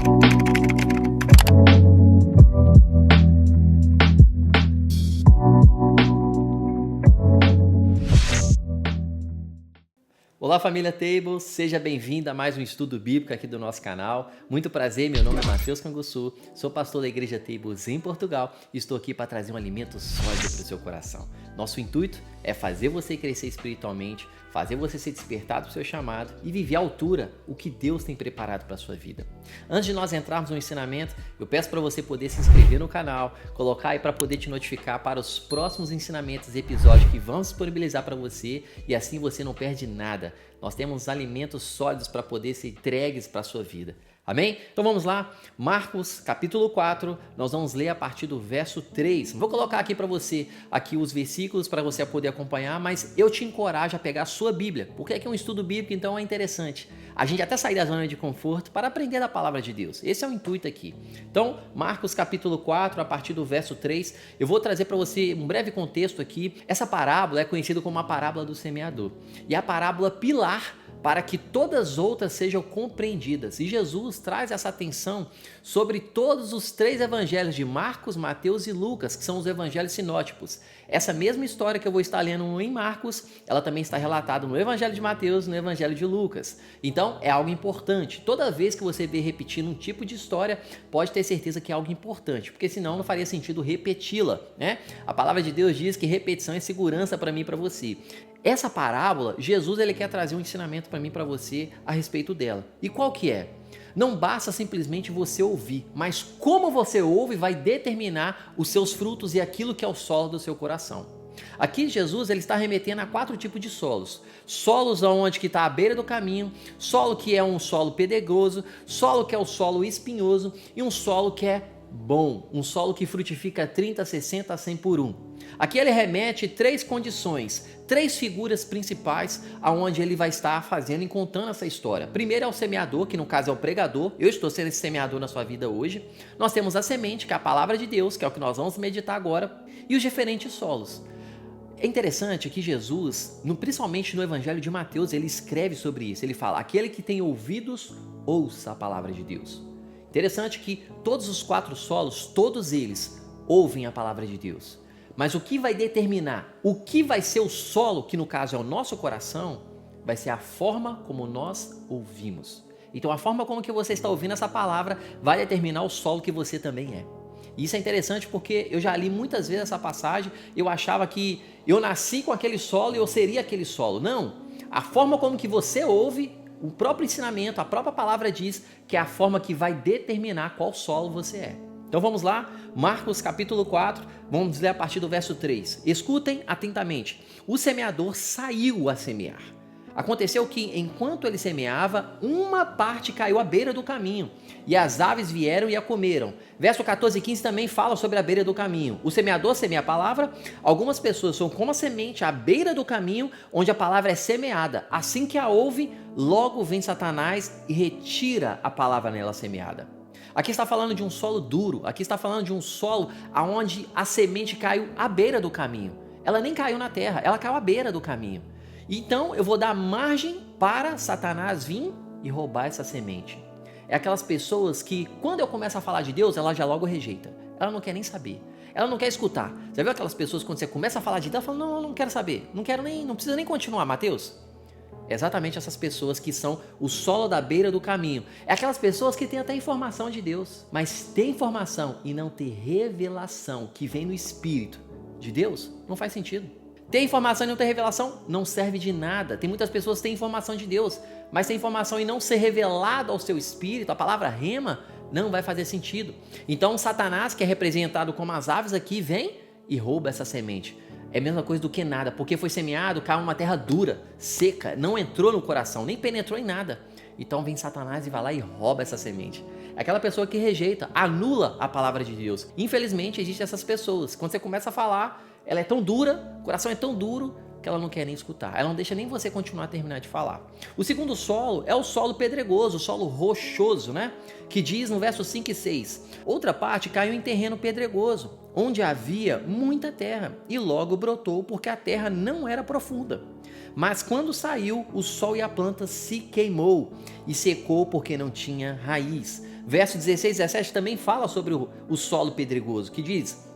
Olá família Tables, seja bem-vindo a mais um estudo bíblico aqui do nosso canal. Muito prazer, meu nome é Matheus Canguçu, sou pastor da Igreja Tables em Portugal e estou aqui para trazer um alimento sólido para o seu coração. Nosso intuito é fazer você crescer espiritualmente, fazer você ser despertado para o seu chamado e viver à altura o que Deus tem preparado para a sua vida. Antes de nós entrarmos no ensinamento, eu peço para você poder se inscrever no canal, colocar aí para poder te notificar para os próximos ensinamentos e episódios que vamos disponibilizar para você e assim você não perde nada. Nós temos alimentos sólidos para poder ser entregues para a sua vida. Amém? Então vamos lá, Marcos capítulo 4, nós vamos ler a partir do verso 3. Vou colocar aqui para você aqui os versículos para você poder acompanhar, mas eu te encorajo a pegar a sua Bíblia, porque aqui é um estudo bíblico, então é interessante a gente até sair da zona de conforto para aprender da palavra de Deus. Esse é o intuito aqui. Então, Marcos capítulo 4, a partir do verso 3, eu vou trazer para você um breve contexto aqui. Essa parábola é conhecida como a parábola do semeador e a parábola pilar para que todas as outras sejam compreendidas. E Jesus traz essa atenção sobre todos os três evangelhos de Marcos, Mateus e Lucas, que são os evangelhos sinóticos. Essa mesma história que eu vou estar lendo em Marcos, ela também está relatada no evangelho de Mateus e no evangelho de Lucas. Então, é algo importante. Toda vez que você vê repetindo um tipo de história, pode ter certeza que é algo importante, porque senão não faria sentido repeti-la, né? A palavra de Deus diz que repetição é segurança para mim e para você. Essa parábola, Jesus ele quer trazer um ensinamento para mim e para você a respeito dela. E qual que é? Não basta simplesmente você ouvir, mas como você ouve vai determinar os seus frutos e aquilo que é o solo do seu coração. Aqui Jesus ele está remetendo a 4 tipos de solos. Solos onde que está à beira do caminho, solo que é um solo pedregoso, solo que é o solo espinhoso e um solo que é bom, um solo que frutifica 30, 60, 100 por 1. Aqui ele remete 3 condições, 3 figuras principais aonde ele vai estar fazendo e contando essa história. Primeiro é o semeador, que no caso é o pregador. Eu estou sendo esse semeador na sua vida hoje. Nós temos a semente, que é a palavra de Deus, que é o que nós vamos meditar agora, e os diferentes solos. É interessante que Jesus, principalmente no evangelho de Mateus, ele escreve sobre isso. Ele fala, aquele que tem ouvidos, ouça a palavra de Deus. Interessante que todos os 4 solos, todos eles ouvem a palavra de Deus. Mas o que vai determinar o que vai ser o solo, que no caso é o nosso coração, vai ser a forma como nós ouvimos. Então a forma como que você está ouvindo essa palavra vai determinar o solo que você também é. E isso é interessante porque eu já li muitas vezes essa passagem, eu achava que eu nasci com aquele solo e eu seria aquele solo. Não, a forma como que você ouve, o próprio ensinamento, a própria palavra diz que é a forma que vai determinar qual solo você é. Então vamos lá, Marcos capítulo 4, vamos ler a partir do verso 3. Escutem atentamente. O semeador saiu a semear. Aconteceu que, enquanto ele semeava, uma parte caiu à beira do caminho, e as aves vieram e a comeram. Verso 14 e 15 também fala sobre a beira do caminho. O semeador semeia a palavra, algumas pessoas são como a semente à beira do caminho, onde a palavra é semeada. Assim que a ouve, logo vem Satanás e retira a palavra nela semeada. Aqui está falando de um solo duro, aqui está falando de um solo onde a semente caiu à beira do caminho. Ela nem caiu na terra, ela caiu à beira do caminho. Então eu vou dar margem para Satanás vir e roubar essa semente. É aquelas pessoas que quando eu começo a falar de Deus, ela já logo rejeita. Ela não quer nem saber, ela não quer escutar. Você viu aquelas pessoas quando você começa a falar de Deus, ela fala, não, eu não quero saber, não precisa nem continuar, Mateus. Exatamente essas pessoas que são o solo da beira do caminho. É aquelas pessoas que têm até informação de Deus, mas ter informação e não ter revelação que vem no Espírito de Deus, não faz sentido. Ter informação e não ter revelação não serve de nada. Tem muitas pessoas que têm informação de Deus, mas ter informação e não ser revelado ao seu Espírito, a palavra rema, não vai fazer sentido. Então Satanás, que é representado como as aves aqui, vem e rouba essa semente. É a mesma coisa do que nada, porque foi semeado, caiu uma terra dura, seca, não entrou no coração, nem penetrou em nada. Então vem Satanás e vai lá e rouba essa semente. É aquela pessoa que rejeita, anula a palavra de Deus. Infelizmente existem essas pessoas. Quando você começa a falar, ela é tão dura, o coração é tão duro, que ela não quer nem escutar. Ela não deixa nem você continuar a terminar de falar. O segundo solo é o solo pedregoso, o solo rochoso, né? Que diz no verso 5 e 6. Outra parte caiu em terreno pedregoso, onde havia muita terra, e logo brotou porque a terra não era profunda. Mas quando saiu, o sol e a planta se queimou e secou porque não tinha raiz. Verso 16 e 17 também fala sobre o solo pedregoso, que diz: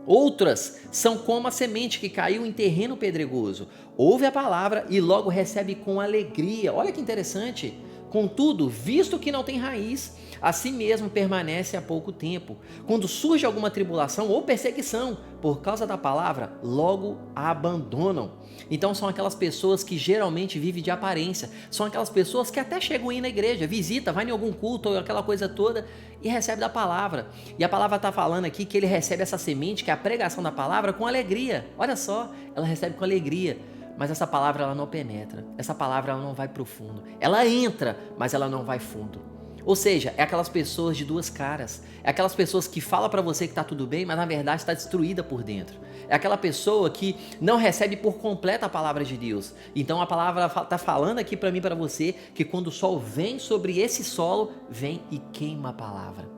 outras são como a semente que caiu em terreno pedregoso. Ouve a palavra e logo recebe com alegria. Olha que interessante. Contudo, visto que não tem raiz, assim mesmo permanece há pouco tempo. Quando surge alguma tribulação ou perseguição por causa da palavra, logo a abandonam. Então são aquelas pessoas que geralmente vivem de aparência. São aquelas pessoas que até chegam a ir na igreja, visita, vai em algum culto ou aquela coisa toda e recebe da palavra. E a palavra está falando aqui que ele recebe essa semente, que é a pregação da palavra, com alegria. Olha só, ela recebe com alegria. Mas essa palavra ela não penetra, essa palavra ela não vai profundo. Ela entra, mas ela não vai fundo. Ou seja, é aquelas pessoas de duas caras. É aquelas pessoas que falam para você que está tudo bem, mas na verdade está destruída por dentro. É aquela pessoa que não recebe por completo a palavra de Deus. Então a palavra está falando aqui para mim e para você que quando o sol vem sobre esse solo, vem e queima a palavra.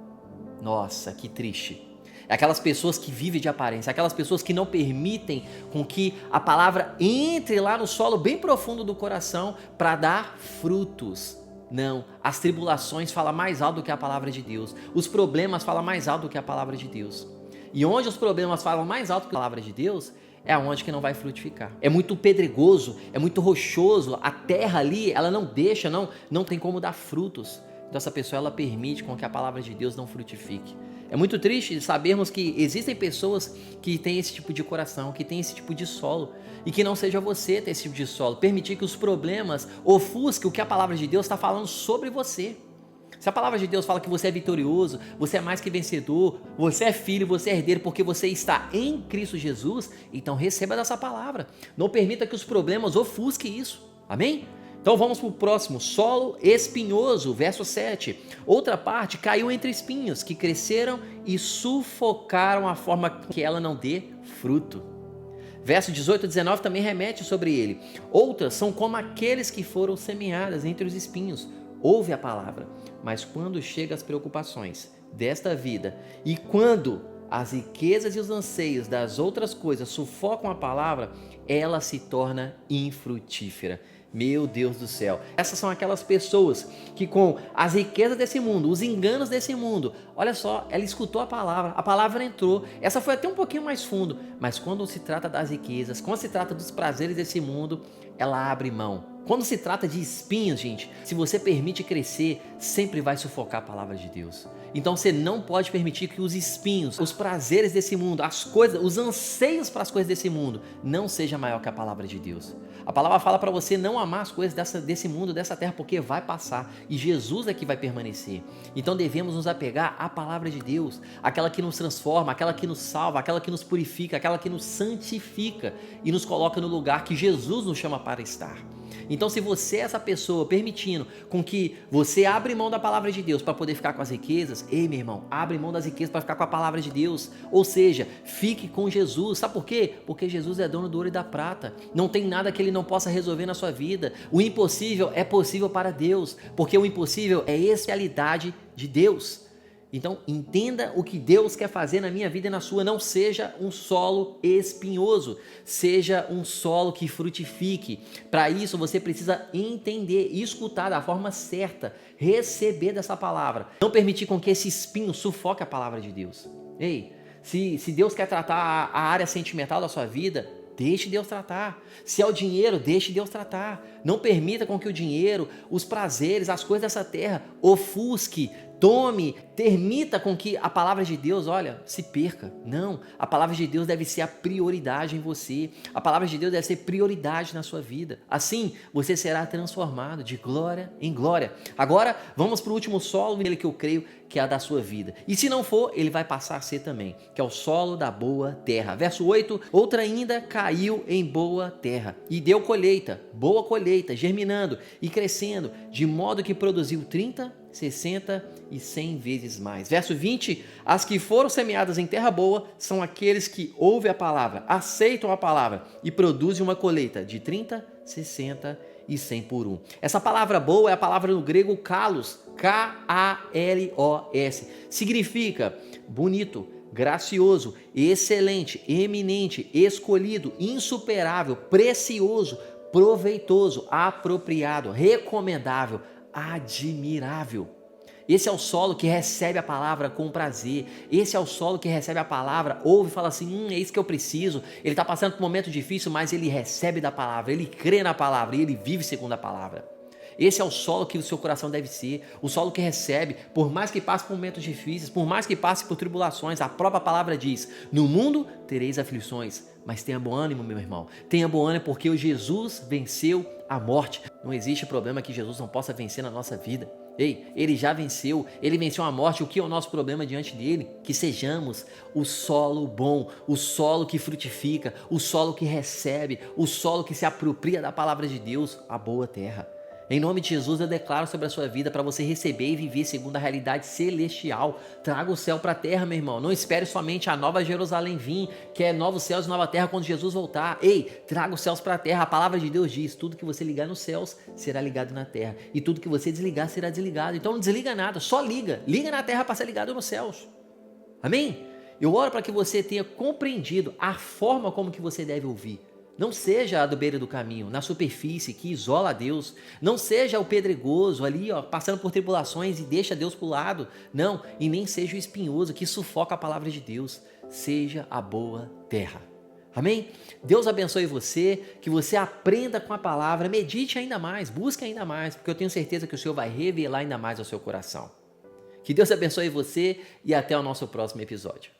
Nossa, que triste. É aquelas pessoas que vivem de aparência, aquelas pessoas que não permitem com que a palavra entre lá no solo bem profundo do coração para dar frutos. Não, as tribulações falam mais alto do que a palavra de Deus. Os problemas falam mais alto do que a palavra de Deus. E onde os problemas falam mais alto do que a palavra de Deus, é onde que não vai frutificar. É muito pedregoso, é muito rochoso, a terra ali, ela não deixa, não tem como dar frutos. Então essa pessoa, ela permite com que a palavra de Deus não frutifique. É muito triste sabermos que existem pessoas que têm esse tipo de coração, que têm esse tipo de solo, e que não seja você ter esse tipo de solo. Permitir que os problemas ofusquem o que a palavra de Deus está falando sobre você. Se a palavra de Deus fala que você é vitorioso, você é mais que vencedor, você é filho, você é herdeiro porque você está em Cristo Jesus, então receba dessa palavra. Não permita que os problemas ofusquem isso. Amém? Então vamos para o próximo, solo espinhoso, verso 7. Outra parte caiu entre espinhos que cresceram e sufocaram a forma que ela não dê fruto. Verso 18 e 19 também remete sobre ele. Outras são como aqueles que foram semeadas entre os espinhos. Ouve a palavra, mas quando chegam as preocupações desta vida e quando as riquezas e os anseios das outras coisas sufocam a palavra, ela se torna infrutífera. Meu Deus do céu, essas são aquelas pessoas que com as riquezas desse mundo, os enganos desse mundo, olha só, ela escutou a palavra entrou, essa foi até um pouquinho mais fundo, mas quando se trata das riquezas, quando se trata dos prazeres desse mundo, ela abre mão. Quando se trata de espinhos, gente, se você permite crescer, sempre vai sufocar a palavra de Deus. Então você não pode permitir que os espinhos, os prazeres desse mundo, as coisas, os anseios para as coisas desse mundo, não seja maior que a palavra de Deus. A palavra fala para você não amar as coisas desse mundo, dessa terra, porque vai passar e Jesus é que vai permanecer. Então devemos nos apegar à palavra de Deus, aquela que nos transforma, aquela que nos salva, aquela que nos purifica, aquela que nos santifica e nos coloca no lugar que Jesus nos chama para estar. Então se você é essa pessoa permitindo com que você abre mão da palavra de Deus para poder ficar com as riquezas, ei meu irmão, abre mão das riquezas para ficar com a palavra de Deus, ou seja, fique com Jesus. Sabe por quê? Porque Jesus é dono do ouro e da prata, não tem nada que ele não possa resolver na sua vida. O impossível é possível para Deus, porque o impossível é especialidade de Deus. Então entenda o que Deus quer fazer na minha vida e na sua. Não seja um solo espinhoso, seja um solo que frutifique. Para isso você precisa entender e escutar da forma certa, receber dessa palavra. Não permitir com que esse espinho sufoque a palavra de Deus. Ei, se Deus quer tratar a área sentimental da sua vida, deixe Deus tratar. Se é o dinheiro, deixe Deus tratar. Não permita com que o dinheiro, os prazeres, as coisas dessa terra ofusque, tome, permita com que a palavra de Deus, olha, se perca. Não, a palavra de Deus deve ser a prioridade em você. A palavra de Deus deve ser prioridade na sua vida. Assim, você será transformado de glória em glória. Agora, vamos para o último solo, nele que eu creio que é a da sua vida. E se não for, ele vai passar a ser também, que é o solo da boa terra. Verso 8, outra ainda caiu em boa terra e deu colheita, boa colheita, germinando e crescendo, de modo que produziu 30, 60 e 100 vezes mais. Verso 20, as que foram semeadas em terra boa são aqueles que ouvem a palavra, aceitam a palavra e produzem uma colheita de 30, 60 e 100 por um. Essa palavra boa é a palavra no grego kalos, K-A-L-O-S. Significa bonito, gracioso, excelente, eminente, escolhido, insuperável, precioso, proveitoso, apropriado, recomendável, admirável. Esse é o solo que recebe a palavra com prazer. Esse é o solo que recebe a palavra, ouve e fala assim, é isso que eu preciso. Ele está passando por um momento difícil, mas ele recebe da palavra, ele crê na palavra e ele vive segundo a palavra. Esse é o solo que o seu coração deve ser, o solo que recebe, por mais que passe por momentos difíceis, por mais que passe por tribulações, a própria palavra diz, no mundo tereis aflições, mas tenha bom ânimo, meu irmão, tenha bom ânimo porque o Jesus venceu a morte. Não existe problema que Jesus não possa vencer na nossa vida. Ei, ele já venceu, ele venceu a morte, o que é o nosso problema diante dele? Que sejamos o solo bom, o solo que frutifica, o solo que recebe, o solo que se apropria da palavra de Deus, a boa terra. Em nome de Jesus eu declaro sobre a sua vida para você receber e viver segundo a realidade celestial. Traga o céu para a terra, meu irmão. Não espere somente a nova Jerusalém vir, que é novos céus e nova terra quando Jesus voltar. Ei, traga os céus para a terra. A palavra de Deus diz, tudo que você ligar nos céus será ligado na terra. E tudo que você desligar será desligado. Então não desliga nada, só liga. Liga na terra para ser ligado nos céus. Amém? Eu oro para que você tenha compreendido a forma como que você deve ouvir. Não seja a do beira do caminho, na superfície, que isola a Deus. Não seja o pedregoso ali, passando por tribulações e deixa Deus para o lado. Não, e nem seja o espinhoso que sufoca a palavra de Deus. Seja a boa terra. Amém? Deus abençoe você, que você aprenda com a palavra, medite ainda mais, busque ainda mais, porque eu tenho certeza que o Senhor vai revelar ainda mais ao seu coração. Que Deus abençoe você e até o nosso próximo episódio.